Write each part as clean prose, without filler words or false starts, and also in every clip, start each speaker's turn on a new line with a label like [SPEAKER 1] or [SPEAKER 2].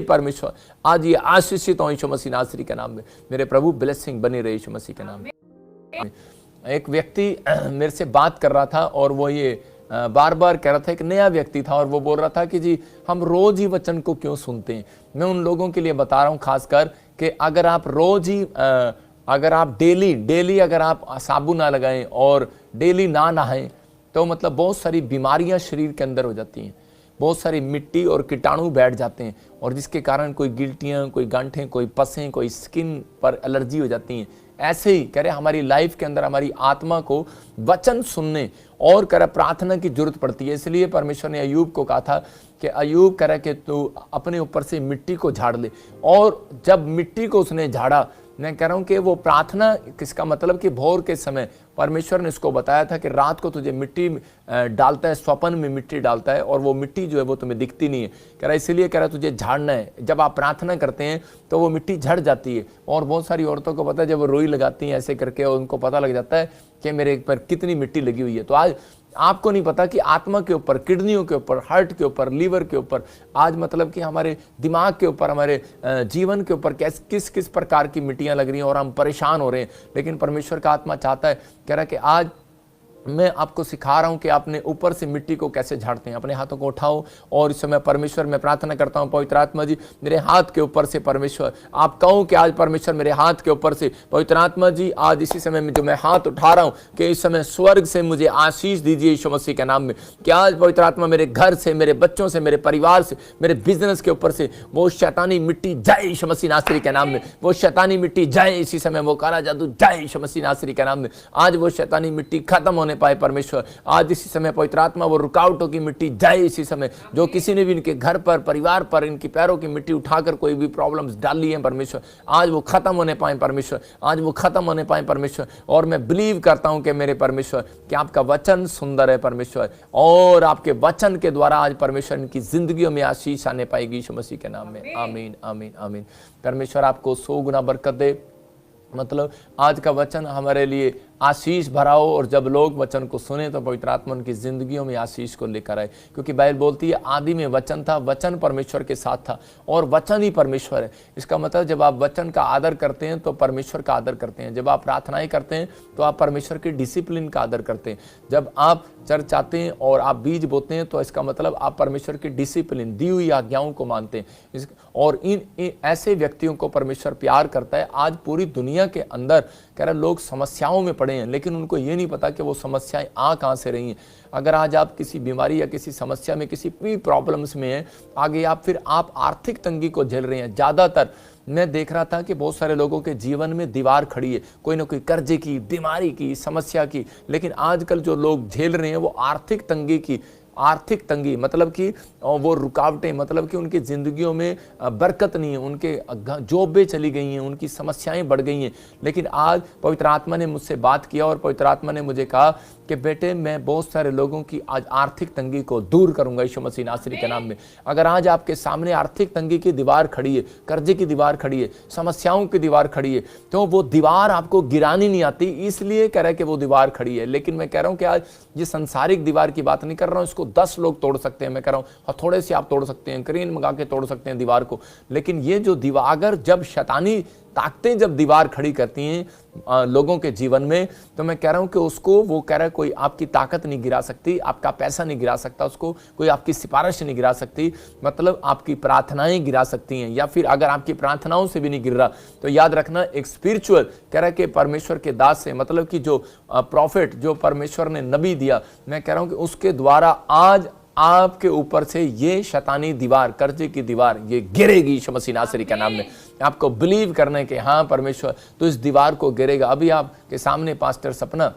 [SPEAKER 1] परमेश्वर आज ये आशीषित हो यीशु मसीह नासरी के नाम में। मेरे प्रभु ब्लेसिंग बनी रहे यीशु मसीह के नाम में। एक व्यक्ति मेरे से बात कर रहा था और वो ये बार बार कह रहा था, एक नया व्यक्ति था और वो बोल रहा था कि जी हम रोज ही वचन को क्यों सुनते हैं। मैं उन लोगों के लिए बता रहा हूँ खासकर कि अगर आप रोज ही अगर आप डेली अगर आप साबुन ना लगाएं और डेली ना नहाएं तो मतलब बहुत सारी बीमारियां शरीर के अंदर हो जाती हैं, बहुत सारी मिट्टी और कीटाणु बैठ जाते हैं और जिसके कारण कोई गिल्टियाँ, कोई गांठें, कोई पसें, कोई स्किन पर एलर्जी हो जाती हैं। ऐसे ही कह रहे हमारी लाइफ के अंदर हमारी आत्मा को वचन सुनने और कह रहे प्रार्थना की जरूरत पड़ती है। इसलिए परमेश्वर ने अय्यूब को कहा था कि अय्यूब कह रहा कि तू अपने ऊपर से मिट्टी को झाड़ ले। और जब मिट्टी को उसने झाड़ा, मैं कह रहा हूं कि वो प्रार्थना किसका मतलब कि भोर के समय परमेश्वर ने इसको बताया था कि रात को तुझे मिट्टी डालता है, स्वप्न में मिट्टी डालता है और वो मिट्टी जो है वो तुम्हें दिखती नहीं है। कह रहा इसलिए कह रहा तुझे झाड़ना है। जब आप प्रार्थना करते हैं तो वो मिट्टी झड़ जाती है और बहुत सारी औरतों को पता है जब वो रोई लगाती हैं ऐसे करके और उनको पता लग जाता है कि मेरे पर कितनी मिट्टी लगी हुई है। तो आज आपको नहीं पता कि आत्मा के ऊपर, किडनियों के ऊपर, हार्ट के ऊपर, लीवर के ऊपर, आज मतलब कि हमारे दिमाग के ऊपर, हमारे जीवन के ऊपर किस किस प्रकार की मिट्टियां लग रही हैं और हम परेशान हो रहे हैं। लेकिन परमेश्वर का आत्मा चाहता है, कह रहा है कि आज मैं आपको सिखा रहा हूं कि आपने ऊपर से मिट्टी को कैसे झाड़ते हैं। अपने हाथों को उठाओ और इस समय परमेश्वर मैं प्रार्थना करता हूं पवित्र आत्मा जी मेरे हाथ के ऊपर से परमेश्वर आप कहो कि आज परमेश्वर मेरे हाथ के ऊपर से पवित्र आत्मा जी आज इसी समय में जो मैं हाथ उठा रहा हूं कि इस समय स्वर्ग से मुझे आशीष दीजिए यीशु मसीह के नाम में। कि आज पवित्र आत्मा मेरे घर से, मेरे बच्चों से, मेरे परिवार से, मेरे बिजनेस के ऊपर से वो शैतानी मिट्टी जाए यीशु मसीह नासरी के नाम में। वो शैतानी मिट्टी जाए इसी समय, वो काला जादू जाए यीशु मसीह नासरी के नाम में। आज वो शैतानी मिट्टी खत्म होने पाए परमेश्वर। आज इसी समय पवित्र आत्मा वो रुकावटों की मिट्टी जाए इसी समय। जो किसी ने भी इनके घर पर, परिवार पर, इनकी पैरों की मिट्टी उठाकर कोई भी प्रॉब्लम्स डाली है परमेश्वर, आज वो खत्म होने पाए परमेश्वर, आज वो खत्म होने पाए परमेश्वर। और मैं बिलीव करता हूं कि मेरे परमेश्वर कि आपका वचन सुंदर है परमेश्वर और आपके वचन के द्वारा आज परमेश्वर इनकी जिंदगियों में आशीष आने पाएगी यीशु मसीह के नाम में। आमीन आमीन आमीन। परमेश्वर आपको 100 गुना बरकत दे। मतलब आज का वचन हमारे लिए आशीष भराओ और जब लोग वचन को सुने तो पवित्र आत्मा उनकी जिंदगियों में आशीष को लेकर आए। क्योंकि बाइबल बोलती है आदि में वचन था, वचन परमेश्वर के साथ था और वचन ही परमेश्वर है। इसका मतलब जब आप वचन का आदर करते हैं तो परमेश्वर का आदर करते हैं। जब आप प्रार्थनाएं करते हैं तो आप परमेश्वर के डिसिप्लिन का आदर करते हैं। जब आप चर्च आते हैं और आप बीज बोते हैं तो इसका मतलब आप परमेश्वर के डिसिप्लिन, दी हुई आज्ञाओं को मानते हैं। और इन ऐसे व्यक्तियों को परमेश्वर प्यार करता है। आज पूरी दुनिया के अंदर कह रहे लोग समस्याओं में पड़े हैं लेकिन उनको ये नहीं पता कि वो समस्याएं आ कहाँ से रही हैं। अगर आज आप किसी बीमारी या किसी समस्या में, किसी भी प्रॉब्लम्स में हैं, आगे आप आर्थिक तंगी को झेल रहे हैं। ज़्यादातर मैं देख रहा था कि बहुत सारे लोगों के जीवन में दीवार खड़ी है, कोई ना कोई कर्जे की, बीमारी की, समस्या की। लेकिन आजकल जो लोग झेल रहे हैं वो आर्थिक तंगी की, आर्थिक तंगी मतलब कि वो रुकावटें, मतलब कि उनकी ज़िंदगियों में बरकत नहीं है, उनके जॉबें चली गई हैं, उनकी समस्याएं बढ़ गई हैं। लेकिन आज पवित्र आत्मा ने मुझसे बात किया और पवित्र आत्मा ने मुझे कहा कि बेटे मैं बहुत सारे लोगों की आज आर्थिक तंगी को दूर करूंगा यीशु मसीह नासरी के नाम में। अगर आज आपके सामने आर्थिक तंगी की दीवार खड़ी है, कर्जे की दीवार खड़ी है, समस्याओं की दीवार खड़ी है, तो वो दीवार आपको गिरानी नहीं आती, इसलिए कह रहा है कि वो दीवार खड़ी है। लेकिन मैं कह रहा हूं कि आज ये संसारिक दीवार की बात नहीं कर रहा हूं, इसको 10 लोग तोड़ सकते हैं। मैं कह रहा हूं थोड़े से आप तोड़ सकते हैं, क्रेन मंगा के तोड़ सकते हैं दीवार को। लेकिन ये जो दीवार, अगर जब शैतानी ताकतें जब दीवार खड़ी करती हैं लोगों के जीवन में, तो मैं कह रहा हूं कि उसको, वो कह रहा है कोई आपकी ताकत नहीं गिरा सकती, आपका पैसा नहीं गिरा सकता, उसको कोई आपकी सिफारिश नहीं गिरा सकती, मतलब आपकी प्रार्थनाएं गिरा सकती हैं। या फिर अगर आपकी प्रार्थनाओं से भी नहीं गिर रहा तो याद रखना एक स्पिरिचुअल कह रहा है कि परमेश्वर के दास से, मतलब कि जो प्रॉफिट, जो परमेश्वर ने नबी दिया, मैं कह रहा हूं कि उसके द्वारा आज आपके ऊपर से ये शैतानी दीवार, कर्जे की दीवार, ये गिरेगी यीशु मसीह नासरी के नाम में। आपको बिलीव करना है कि हाँ परमेश्वर तो इस दीवार को गिरेगा। अभी आपके सामने पास्टर सपना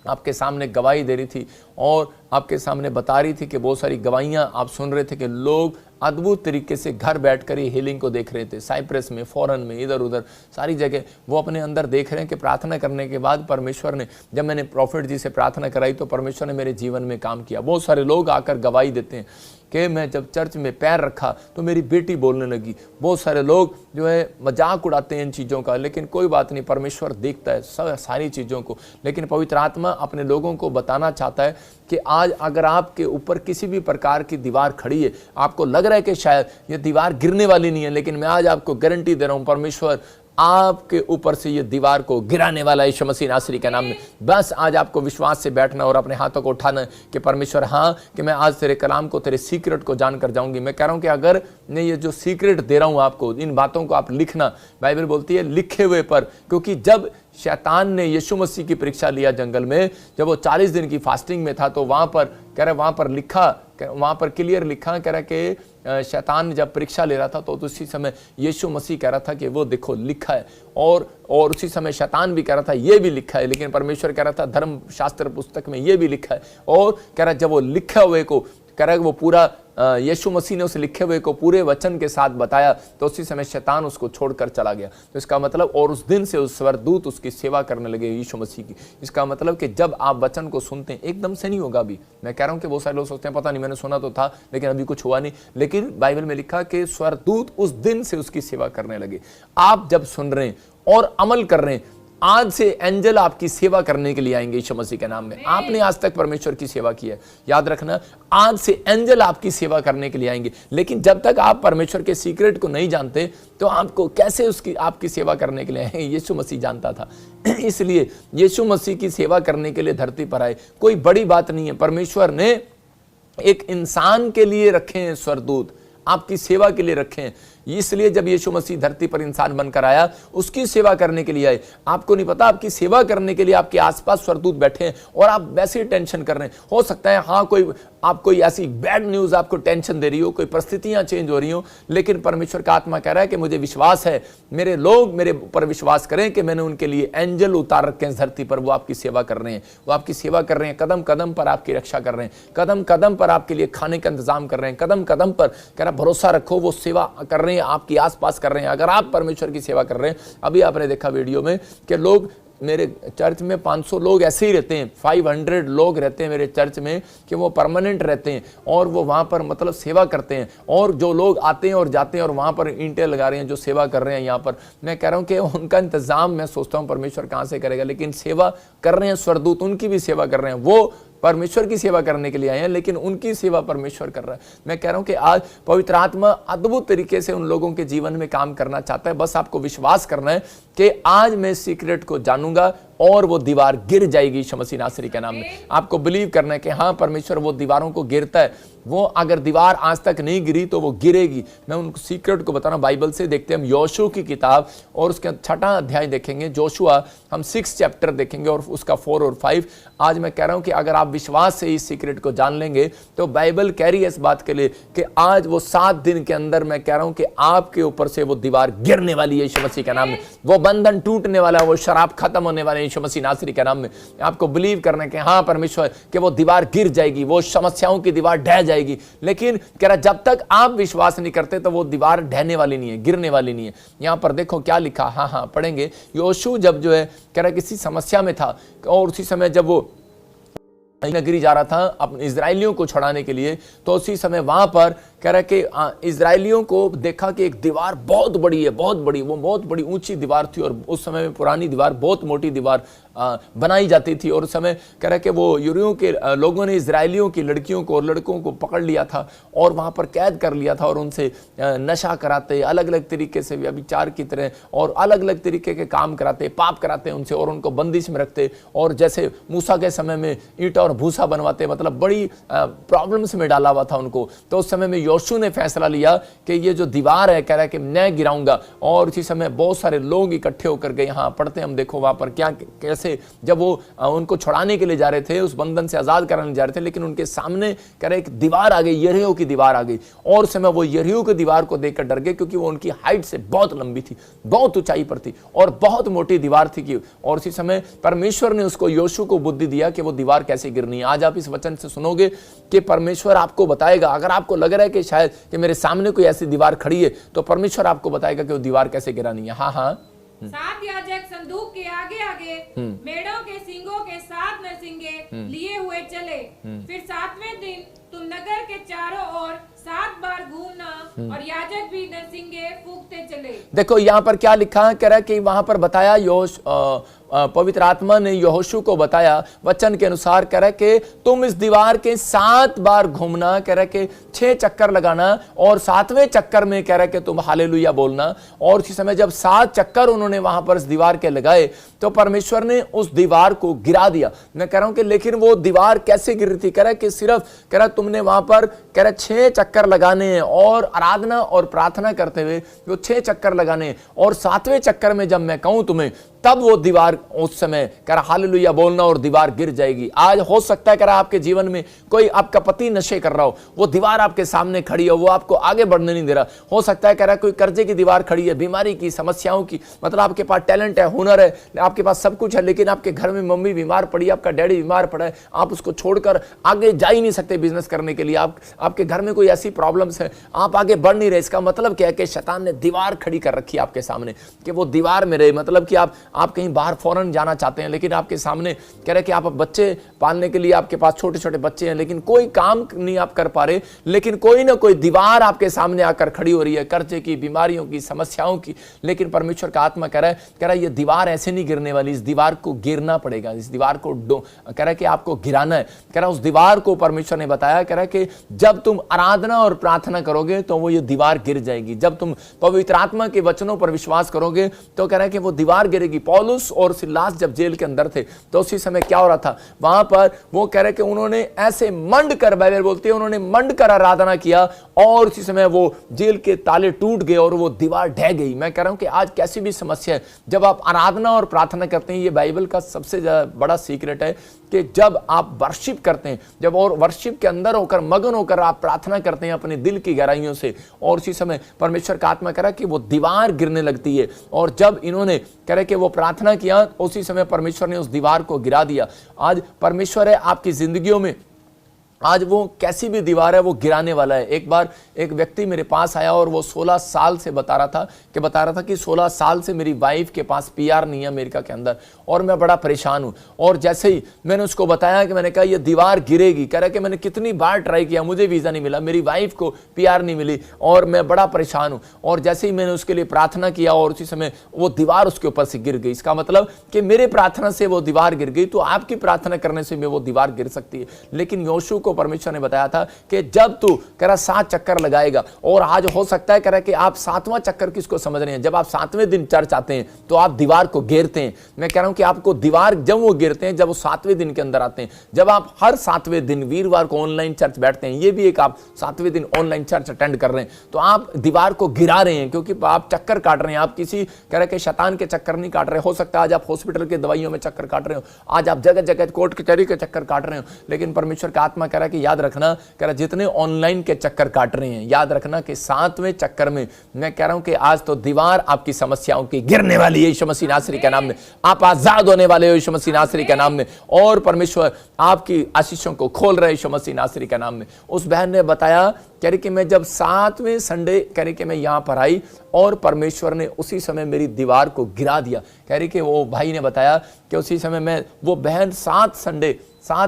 [SPEAKER 1] आपके सामने गवाही दे रही थी और आपके सामने बता रही थी कि बहुत सारी गवाहियां आप सुन रहे थे कि लोग अद्भुत तरीके से घर बैठकर ही हीलिंग को देख रहे थे। साइप्रस में, फॉरेन में, इधर उधर सारी जगह वो अपने अंदर देख रहे हैं कि प्रार्थना करने के बाद परमेश्वर ने, जब मैंने प्रॉफिट जी से प्रार्थना कराई तो परमेश्वर ने मेरे जीवन में काम किया। बहुत सारे लोग आकर गवाही देते हैं कि मैं जब चर्च में पैर रखा तो मेरी बेटी बोलने लगी। बहुत सारे लोग जो है मजाक उड़ाते हैं इन चीज़ों का, लेकिन कोई बात नहीं, परमेश्वर देखता है सारी चीज़ों को। लेकिन पवित्र आत्मा अपने लोगों को बताना चाहता है कि आज अगर आपके ऊपर किसी भी प्रकार की दीवार खड़ी है, आपको लग रहा है कि शायद ये दीवार गिरने वाली नहीं है, लेकिन मैं आज आपको गारंटी दे रहा हूँ, परमेश्वर आपके ऊपर से ये दीवार को गिराने वाला है यीशु मसीह नासरी के नाम में। बस आज आपको विश्वास से बैठना और अपने हाथों को उठाना कि परमेश्वर, हाँ, कि मैं आज तेरे कलाम को, तेरे सीक्रेट को जानकर जाऊंगी। मैं कह रहा हूं कि अगर मैं ये जो सीक्रेट दे रहा हूं आपको, इन बातों को आप लिखना। बाइबल बोलती है लिखे हुए पर, क्योंकि जब शैतान ने यीशु मसीह की परीक्षा लिया जंगल में, जब वो 40 दिन की फास्टिंग में था, तो वहां पर कह रहा, वहां पर लिखा, वहां पर क्लियर लिखा, कह रहा कि शैतान जब परीक्षा ले रहा था तो उसी समय यीशु मसीह कह रहा था कि वो देखो लिखा है, और उसी समय शैतान भी कह रहा था ये भी लिखा है, लेकिन परमेश्वर कह रहा था धर्म शास्त्र पुस्तक में ये भी लिखा है। और कह रहा जब वो लिखे हुए को, कह रहा वो पूरा यीशु मसीह ने उस लिखे हुए को पूरे वचन के साथ बताया, तो उसी समय शैतान उसको छोड़कर चला गया। तो इसका मतलब, और उस दिन से उस स्वर्गदूत उसकी सेवा करने लगे यीशु मसीह की। इसका मतलब कि जब आप वचन को सुनते हैं, एकदम से नहीं होगा। अभी मैं कह रहा हूं कि बहुत सारे लोग सोचते हैं पता नहीं, मैंने सुना तो था लेकिन अभी कुछ हुआ नहीं, लेकिन बाइबल में लिखा कि स्वर्गदूत उस दिन से उसकी सेवा करने लगे। आप जब सुन रहे हैं और अमल कर रहे हैं, आज से एंजल आपकी सेवा करने के लिए आएंगे यीशु मसीह के नाम में। आपने आज तक परमेश्वर की सेवा की है, याद रखना, आज से एंजल आपकी सेवा करने के लिए आएंगे। लेकिन जब तक आप परमेश्वर के सीक्रेट को नहीं जानते, तो आपको कैसे उसकी आपकी सेवा करने के लिए आएंगे? यीशु मसीह जानता था, इसलिए यीशु मसीह की सेवा करने के लिए धरती पर आए। कोई बड़ी बात नहीं है, परमेश्वर ने एक इंसान के लिए रखे हैं स्वर्गदूत, आपकी सेवा के लिए रखे हैं। इसलिए जब यीशु मसीह धरती पर इंसान बनकर आया, उसकी सेवा करने के लिए आए। आपको नहीं पता, आपकी सेवा करने के लिए आपके आसपास स्वर्गदूत बैठे हैं और आप वैसे ही टेंशन कर रहे हैं। हो सकता है हाँ, कोई ऐसी बैड न्यूज आपको टेंशन दे रही हो, कोई परिस्थितियां चेंज हो रही हो, लेकिन परमेश्वर का आत्मा कह रहा है कि मुझे विश्वास है, मेरे लोग मेरे ऊपर विश्वास करें कि मैंने उनके लिए एंजल उतार रखे हैं धरती पर। वो आपकी सेवा कर रहे हैं, वो आपकी सेवा कर रहे हैं, कदम कदम पर आपकी रक्षा कर रहे हैं, कदम कदम पर आपके लिए खाने का इंतजाम कर रहे हैं, कदम कदम पर कह रहा भरोसा रखो, वो सेवा कर रहे हैं, आपकी आसपास कर रहे हैं। अगर आप परमेश्वर की सेवा कर रहे हैं, अभी आपने देखा वीडियो में कि लोग, मेरे चर्च में 500 लोग ऐसे ही रहते हैं, 500 लोग रहते हैं मेरे चर्च में, कि वो परमानेंट रहते हैं और वो वहाँ पर मतलब सेवा करते हैं। और जो लोग आते हैं और जाते हैं और वहाँ पर ईंटें लगा रहे हैं, जो सेवा कर रहे हैं यहाँ पर, मैं कह रहा हूँ कि उनका इंतजाम मैं सोचता हूँ परमेश्वर कहाँ से करेगा, लेकिन सेवा कर रहे हैं स्वर्गदूत, उनकी भी सेवा कर रहे हैं। वो परमेश्वर की सेवा करने के लिए आए हैं, लेकिन उनकी सेवा परमेश्वर कर रहा है। मैं कह रहा हूं कि आज पवित्र आत्मा अद्भुत तरीके से उन लोगों के जीवन में काम करना चाहता है। बस आपको विश्वास करना है कि आज मैं सीक्रेट को जानूंगा और वो दीवार गिर जाएगी यीशु मसीह नासरी के नाम में। आपको बिलीव करना है कि हाँ, परमेश्वर वो दीवारों को गिरता है। वो अगर दीवार आज तक नहीं गिरी तो वो गिरेगी। मैं उनको सीक्रेट को बताना, बाइबल से देखते हैं हम योशुआ की किताब और उसका 6वां अध्याय देखेंगे, जोशुआ, हम 6 चैप्टर देखेंगे और उसका 4 और 5। आज मैं कह रहा हूं कि अगर आप विश्वास से इस सीक्रेट को जान लेंगे, तो बाइबल कह रही है इस बात के लिए कि आज वो 7 दिन के अंदर, मैं कह रहा हूं कि आपके ऊपर से वो दीवार गिरने वाली है यीशु मसीह के नाम में। वो बंधन टूटने वाला है, वो शराब खत्म होने वाले यीशु मसीह नासरी के नाम में। आपको बिलीव करना है कि हाँ परमेश्वर, कि वो दीवार गिर जाएगी, वो समस्याओं की दीवार ढह जाएगी। लेकिन कह रहा जब तक आप विश्वास नहीं करते तो वो दीवार ढहने वाली नहीं है, गिरने वाली नहीं है। यहां पर देखो क्या लिखा, हाँ पढ़ेंगे। योशु जब जो है कह रहा किसी समस्या में था और उसी समय जब वो नगरी जा रहा था अपने इजरायलियों को छुड़ाने के लिए, तो उसी समय वहां पर कह रहा कि इजरायलियों को देखा कि एक दीवार बहुत बड़ी है, बहुत बड़ी, वो बहुत बड़ी ऊंची दीवार थी। और उस समय में पुरानी दीवार, बहुत मोटी दीवार बनाई जाती थी। और उस समय कह रहा कि वो यूरियों के लोगों ने इजरायलियों की लड़कियों को और लड़कों को पकड़ लिया था और वहां पर कैद कर लिया था और उनसे नशा कराते, अलग अलग तरीके से व्यभिचार की तरह और अलग अलग तरीके के काम कराते, पाप कराते उनसे और उनको बंदिश में रखते। और जैसे मूसा के समय में ईंट और भूसा बनवाते, मतलब बड़ी प्रॉब्लम्स में डाला हुआ था उनको। तो उस समय में योशु ने फैसला लिया कि ये जो दीवार है, कह रहा है कि मैं गिराऊंगा। और उसी समय बहुत सारे लोग इकट्ठे होकर गए। यहाँ पढ़ते हम, देखो वहां पर क्या कैसे जब वो उनको छुड़ाने के लिए जा रहे थे, उस बंधन से आजाद कराने जा रहे थे, लेकिन उनके सामने कह रहे एक दीवार आ गई, यरीहो की दीवार आ गई। और उस समय वो यरीहो की दीवार को देखकर डर गए, क्योंकि वो उनकी हाइट से बहुत लंबी थी, बहुत ऊंचाई पर थी और बहुत मोटी दीवार थी। और उसी समय परमेश्वर ने उसको, योशु को बुद्धि दिया कि वो दीवार कैसे गिरनी है। आज आप इस वचन से सुनोगे कि परमेश्वर आपको बताएगा। अगर आपको लग रहा है कि शायद कि मेरे सामने कोई ऐसी दीवार खड़ी है, तो परमेश्वर आपको बताएगा कि वो दीवार कैसे गिरानी है। हाँ,
[SPEAKER 2] सात याजक संदूक के आगे आगे मेढ़ों के सींगों के 7 नरसिंगे लिए हुए चले। फिर 7वें दिन तुम नगर के चारों ओर 7 बार घूमना और याजक भी नरसिंगे फूंकते चले।
[SPEAKER 1] देखो यहाँ पर क्या लिखा है, कह रहा है कि वहां पर बताया पवित्र आत्मा ने यहोशू को बताया वचन के अनुसार, कह रहा है कि तुम इस दीवार के 7 बार घूमना, कह रहा है कि 6 चक्कर लगाना और 7वें चक्कर में कह रहा है कि तुम हालेलुया बोलना। और उसी समय जब 7 चक्कर उन्होंने वहां पर इस दीवार के लगाए तो परमेश्वर ने उस दीवार को गिरा दिया। मैं कह रहा हूं कि लेकिन वो दीवार कैसे गिर रही थी, कह रहा है कि सिर्फ कह रहा तुमने वहां पर कह रहा 6 चक्कर लगाने हैं और आराधना और प्रार्थना करते हुए वो 6 चक्कर लगाने हैं और 7वें चक्कर में जब मैं कहूं तुम्हें तब वो दीवार उस समय कह रहा हालेलुया बोलना और दीवार गिर जाएगी। आज हो सकता है कह रहा आपके जीवन में कोई आपका पति नशे कर रहा हो, वो दीवार आपके सामने खड़ी हो, वो आपको आगे बढ़ने नहीं दे रहा। हो सकता है कह रहा कोई कर्जे की दीवार खड़ी है, बीमारी की, समस्याओं की, मतलब आपके पास टैलेंट है, हुनर है, आपके पास सब कुछ है, लेकिन आपके घर में मम्मी बीमार पड़ी, आपका डैडी बीमार पड़ा है, आप उसको छोड़कर आगे जा ही नहीं सकते बिजनेस करने के लिए। आपके घर में कोई ऐसी प्रॉब्लम्स है, आप आगे बढ़ नहीं रहे। इसका मतलब क्या है कि शैतान ने दीवार खड़ी कर रखी है आपके सामने कि वो दीवार में रहे। मतलब कि आप कहीं बाहर फौरन जाना चाहते हैं, लेकिन आपके सामने कह रहे कि आप बच्चे पालने के लिए आपके पास छोटे छोटे बच्चे हैं, लेकिन कोई काम नहीं आप कर पा रहे, लेकिन कोई ना कोई दीवार आपके सामने आकर खड़ी हो रही है, कर्जे की, बीमारियों की, समस्याओं की। लेकिन परमेश्वर का आत्मा कह रहा है ये दीवार ऐसे नहीं गिरने वाली, इस दीवार को गिरना पड़ेगा, इस दीवार को कह रहा है कि आपको गिराना है। कह रहा उस दीवार को परमेश्वर ने बताया, कह रहा है कि जब तुम आराधना और प्रार्थना करोगे तो वो ये दीवार गिर जाएगी। जब तुम पवित्र आत्मा के वचनों पर विश्वास करोगे तो कह रहा है कि वो दीवार गिरेगी। पौलुस और सिलास जब जेल के अंदर थे तो उसी समय क्या हो रहा था वहां पर, वो कह रहे कि उन्होंने ऐसे मंड कर, बाइबल बोलती है उन्होंने मंड कर आराधना किया और उसी समय वो जेल के ताले टूट गए और वो दीवार ढह गई। मैं कह रहा हूं कि आज कैसी भी समस्या है, जब आप आराधना और प्रार्थना करते हैं, ये बाइबल का सबसे बड़ा सीक्रेट है कि जब आप वर्शिप करते हैं, जब और वर्शिप के अंदर होकर मगन होकर आप प्रार्थना करते हैं अपने दिल की गहराइयों से, और उसी समय परमेश्वर का आत्मा कह रहा कि वो दीवार गिरने लगती है। और जब इन्होंने कह रहे कि वो प्रार्थना किया, उसी समय परमेश्वर ने उस दीवार को गिरा दिया। आज परमेश्वर है आपकी जिंदगियों में, आज वो कैसी भी दीवार है वो गिराने वाला है। एक बार एक व्यक्ति मेरे पास आया और वो 16 साल से बता रहा था कि 16 साल से मेरी वाइफ के पास पीआर नहीं है अमेरिका के अंदर और मैं बड़ा परेशान हूं। और जैसे ही मैंने उसको बताया कि मैंने कहा ये दीवार गिरेगी, कह रहा कि मैंने कितनी बार ट्राई किया, मुझे वीजा नहीं मिला, मेरी वाइफ को पीआर नहीं मिली और मैं बड़ा परेशान हूं। और जैसे ही मैंने उसके लिए प्रार्थना किया और उसी समय वो दीवार उसके ऊपर से गिर गई। इसका मतलब कि मेरे प्रार्थना से वो दीवार गिर गई, तो आपकी प्रार्थना करने से भी वो दीवार गिर सकती है। लेकिन यहोशू को परमेश्वर ने बताया था कि जब तू कह रहा 7 चक्कर लगाएगा, और आज हो सकता है कह रहा कि आप 7वां चक्कर किसको समझ रहे हैं, जब आप 7वें दिन चर्च आते हैं तो आप दीवार को घेरते हैं। मैं कह रहा हूं कि आपको दीवार जब वो गिरते हैं, जब वो 7वें दिन के अंदर आते हैं, जब आप हर 7वें दिन वीरवार को ऑनलाइन चर्च बैठते हैं, ये भी एक आप 7वें दिन ऑनलाइन चर्च अटेंड कर रहे हैं, तो आप दीवार को गिरा रहे हैं, क्योंकि आप चक्कर काट रहे हैं। आप किसी कह रहे कि शैतान के चक्कर नहीं काट रहे। हो सकता है आज आप हॉस्पिटल के दवाइयों में चक्कर काट रहे हो, आज आप जगह जगह कोर्ट कचहरी के चक्कर काट रहे हो, लेकिन परमेश्वर का आत्मा कह रहा है कि याद रखना, कह रहा जितने ऑनलाइन के चक्कर काट रहे हैं, याद रखना कि 7वें चक्कर में मैं कह रहा हूं कि आज तो दीवार आपकी समस्याओं की गिरने वाली है यीशु मसीह नासरी के नाम में। आप आजाद होने वाले हो यीशु मसीह नासरी के नाम में, और परमेश्वर आपकी आशीषों को खोल रहे यीशु मसीह नासरी के नाम में। उस बहन ने बताया, कह रही कि मैं जब 7वें संडे कह रही कि मैं यहां पर आई और परमेश्वर ने उसी समय मेरी दीवार को गिरा दिया। कह रही कि वो भाई ने बताया कि उसी समय मैं, वो बहन 7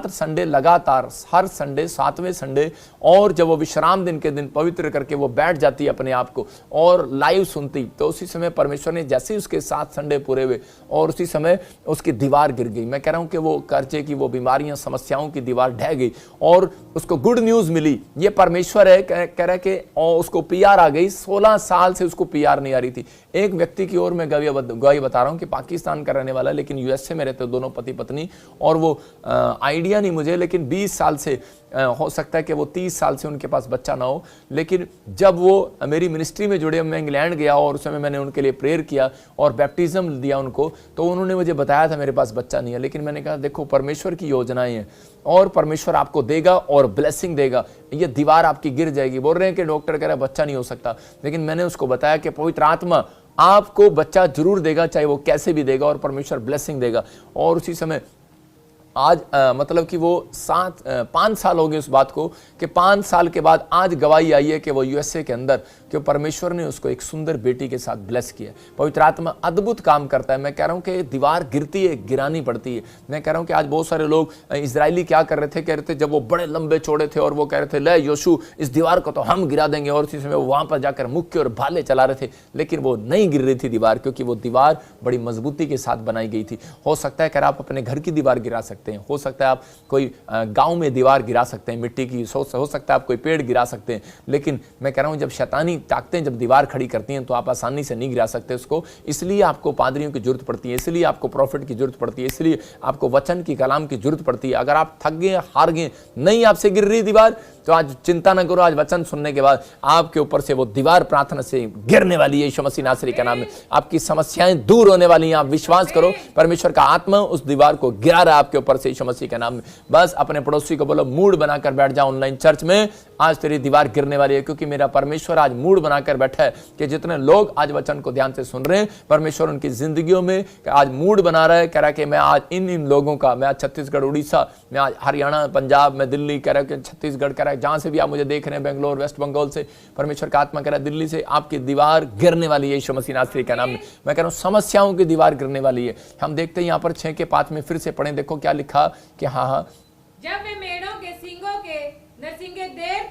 [SPEAKER 1] संडे लगातार, हर संडे 7वें संडे, और जब वो विश्राम दिन के दिन पवित्र करके वो बैठ जाती है अपने आप को और लाइव सुनती, तो उसी समय परमेश्वर ने जैसे ही उसके 7 संडे पूरे हुए और उसी समय उसकी दीवार गिर गई। मैं कह रहा हूं कि वो कर्जे की, वो बीमारियां, समस्याओं की दीवार ढह गई और उसको गुड न्यूज मिली। ये परमेश्वर है, कह रहा है कि उसको पीआर आ गई। 16 साल से उसको पीआर नहीं आ रही थी। एक व्यक्ति की ओर मैं गवाही बता रहा हूं कि पाकिस्तान का रहने वाला, लेकिन यूएसए में रहते दोनों पति पत्नी, और वो आइडिया नहीं मुझे, लेकिन 20 साल से, हो सकता है कि वो 30 साल से उनके पास बच्चा ना हो, लेकिन जब वो मेरी मिनिस्ट्री में जुड़े, मैं इंग्लैंड गया और उस समय मैंने उनके लिए प्रेयर किया और बैप्टिज्म दिया उनको, तो उन्होंने मुझे बताया था मेरे पास बच्चा नहीं है। लेकिन मैंने कहा देखो परमेश्वर की योजनाएं हैं और परमेश्वर आपको देगा और ब्लेसिंग देगा, ये दीवार आपकी गिर जाएगी। बोल रहे हैं कि डॉक्टर कह रहा है बच्चा नहीं हो सकता, लेकिन मैंने उसको बताया कि पवित्र आत्मा आपको बच्चा जरूर देगा, चाहे वो कैसे भी देगा, और परमेश्वर ब्लेसिंग देगा। और उसी समय आज मतलब कि वो 5 साल हो गए उस बात को, कि 5 साल के बाद आज गवाही आई है कि वो यूएसए के अंदर कि परमेश्वर ने उसको एक सुंदर बेटी के साथ ब्लेस किया। पवित्र आत्मा अद्भुत काम करता है। मैं कह रहा हूं कि दीवार गिरती है, गिरानी पड़ती है। मैं कह रहा हूं कि आज बहुत सारे लोग इजरायली क्या कर रहे थे, कह रहे थे जब वो बड़े लंबे चौड़े थे और वो कह रहे थे ले योशु इस दीवार को तो हम गिरा देंगे, और उसी समय वो वहां पर जाकर मुक्के और भाले चला रहे थे, लेकिन वो नहीं गिर रही थी दीवार, क्योंकि वो दीवार बड़ी मजबूती के साथ बनाई गई थी। हो सकता है कि आप अपने घर की दीवार गिरा सकते हैं, हो सकता है आप कोई गांव में दीवार गिरा सकते हैं मिट्टी की, हो सकता है आप कोई पेड़ गिरा सकते हैं, लेकिन मैं कह रहा हूं जब शैतानी ताकतें जब दीवार खड़ी करती हैं तो आप आसानी से नहीं गिरा सकते उसको। इसलिए आपको पादरियों की जरूरत पड़ती है, इसलिए आपको प्रॉफिट की जरूरत पड़ती है, इसलिए आपको वचन की कलाम की जरूरत पड़ती है। अगर आप थक गए, हार गए, नहीं आपसे गिर रही दीवार, तो आज चिंता ना करो, आज वचन सुनने के बाद आपके ऊपर से वो दीवार प्रार्थना से गिरने वाली है। यीशु मसीह नासरी का नाम है। आपकी समस्याएं दूर होने वाली हैं। आप विश्वास करो, परमेश्वर का आत्मा उस दीवार को गिरा रहा है आपके ऊपर से, यीशु मसीह के नाम में। बस अपने पड़ोसी को बोलो मूड बनाकर बैठ जाओ ऑनलाइन चर्च में, आज तेरी दीवार गिरने वाली है, क्योंकि मेरा परमेश्वर आज मूड बनाकर बैठा है कि जितने लोग आज वचन को ध्यान से सुन रहे हैं, परमेश्वर उनकी जिंदगियों में आज मूड बना रहा है। कह रहा है कि मैं आज इन लोगों का, मैं आज छत्तीसगढ़, उड़ीसा, मैं आज हरियाणा, पंजाब, मैं दिल्ली, कह रहा है कि छत्तीसगढ़, कह रहा है जहां से भी आप मुझे देख रहे हैं, बेंगलोर, वेस्ट बंगाल से, परमेश्वर का आत्मा कह रहा है दिल्ली से आपकी दीवार गिरने वाली है यीशु मसीह नासरी का नाम में। मैं कह रहा हूं समस्याओं की दीवार गिरने वाली है। हम देखते हैं यहां पर 6 के 5 में फिर से पढ़ें, देखो क्या लिखा कि हाँ,
[SPEAKER 2] जब वे मेढ़ों के सींगों के नरसिंगे देर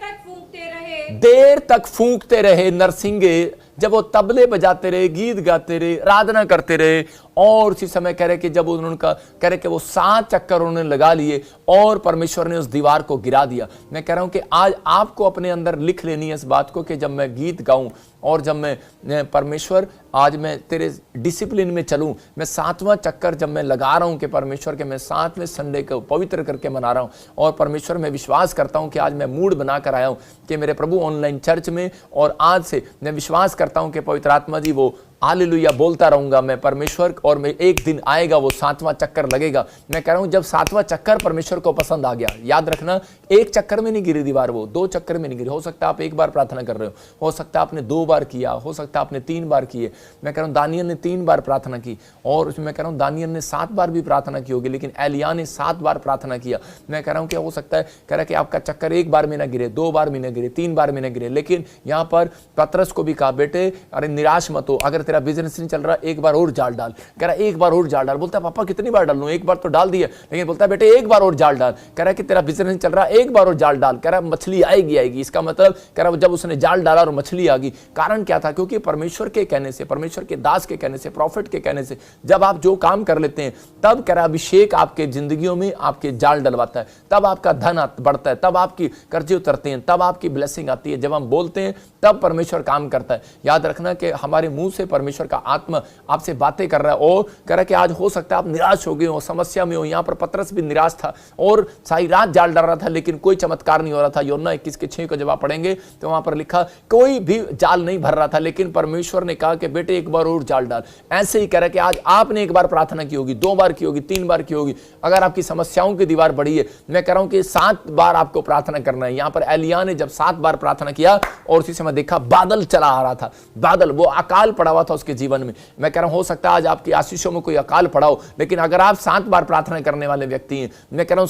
[SPEAKER 2] तक
[SPEAKER 1] फूंकते रहे नरसिंगे, जब वो तबले बजाते रहे, गीत गाते रहे, आराधना करते रहे, और उसी समय कह रहे कि जब उनका कह रहे कि वो 7 चक्कर उन्होंने लगा लिए और परमेश्वर ने उस दीवार को गिरा दिया। मैं कह रहा हूं कि आज आपको अपने अंदर लिख लेनी है इस बात को कि जब मैं गीत गाऊं और जब मैं परमेश्वर आज मैं तेरे डिसिप्लिन में चलूं, मैं 7वां चक्कर जब मैं लगा रहा हूं कि परमेश्वर के मैं 7वें संडे को पवित्र करके मना रहा हूं, और परमेश्वर मैं विश्वास करता हूं कि आज मैं मूड बनाकर आया हूं कि मेरे प्रभु ऑनलाइन चर्च में, और आज से मैं विश्वास करता हूं कि पवित्र आत्मा जी वो हालेलुया बोलता रहूंगा मैं परमेश्वर, और मैं एक दिन आएगा वो 7वां चक्कर लगेगा। मैं कह रहा हूं जब 7वां चक्कर परमेश्वर को पसंद आ गया, याद रखना एक चक्कर में नहीं गिरी दीवार, वो 2 चक्कर में नहीं गिरी। हो सकता है आप 1 बार प्रार्थना कर रहे हो सकता है आपने 2 बार किया, हो सकता है आपने 3 बार किए। मैं कह रहा हूं दानियल ने 3 बार प्रार्थना की, और उसमें मैं कह रहा हूं दानियल ने 7 बार भी प्रार्थना की होगी, लेकिन एलिया ने 7 बार प्रार्थना किया। मैं कह रहा हूं कि हो सकता है कह रहा है कि आपका चक्कर 1 बार में ना गिरे, 2 बार में ना गिरे, 3 बार में ना गिरे, लेकिन यहां पर पतरस को भी कहा बेटे अरे निराश मत हो, अगर तेरा बिजनेस नहीं चल रहा 1 बार और जाल डाल। कह रहा है 1 बार और जाल डाल। बोलता है पापा कितनी बार डाल लूं, 1 बार तो डाल दिया, लेकिन बोलता है बेटे 1 बार और जाल डाल। कह रहा है कि तेरा बिजनेस नहीं चल रहा 1 बार और जाल डाल। कह रहा है मछली आएगी। इसका मतलब कह रहा है जब उसने जाल डाला और मछली आ गई, कारण क्या था? क्योंकि परमेश्वर के कहने से, परमेश्वर के दास के कहने से, प्रॉफिट के कहने से जब आप जो काम कर लेते हैं, तब कह रहा है अभिषेक आपके जिंदगियों में आपके जाल डलवाता है, तब आपका धन बढ़ता है, तब आपकी कर्जे उतरते हैं, तब आपकी ब्लेसिंग आती है। जब हम बोलते हैं तब परमेश्वर काम करता है। याद रखना कि हमारे मुंह से परमेश्वर का आत्मा आपसे बातें कर रहा है, और कह रहा है कि आज हो सकता है आप निराश हो गए हो, समस्या में हो। यहां पर पतरस भी निराश था और सारी रात जाल डाल रहा था, लेकिन कोई चमत्कार नहीं हो रहा था। यूहन्ना 21:6 को जब आप पढ़ेंगे तो वहां पर लिखा कोई भी जाल नहीं भर रहा था, लेकिन परमेश्वर ने कहा कि बेटे 1 बार और जाल डाल। ऐसे ही कह रहा है कि आज आपने 1 बार प्रार्थना की होगी, 2 बार की होगी, 3 बार की होगी। अगर आपकी समस्याओं की दीवार बढ़ी है, मैं कह रहा हूं कि 7 बार आपको प्रार्थना करना है। यहां पर एलिया ने जब 7 बार प्रार्थना किया और उसी समय देखा बादल चला आ रहा था, बादल, वो अकाल पड़ा हुआ था उसके जीवन में। मैं कह रहा हूं हो सकता है आज आपकी आशीषों में कोई अकाल पड़ा हो, लेकिन अगर आप 7 बार प्रार्थना करने वाले व्यक्ति हैं, मैं कह रहा हूं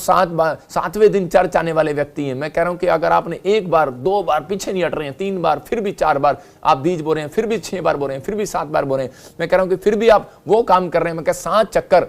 [SPEAKER 1] 7वें दिन चर्च आने वाले व्यक्ति हैं, मैं कह रहा हूं कि अगर आपने 1 बार 2 बार पीछे नहीं हट रहे हैं, 3 बार फिर भी 4 बार आप बीज बो रहे हैं, फिर भी 6 बार बो रहे हैं, फिर भी 7 बार बो रहे हैं, मैं कह रहा हूं कि फिर भी आप वो काम कर रहे हैं, मैं कह 7 चक्कर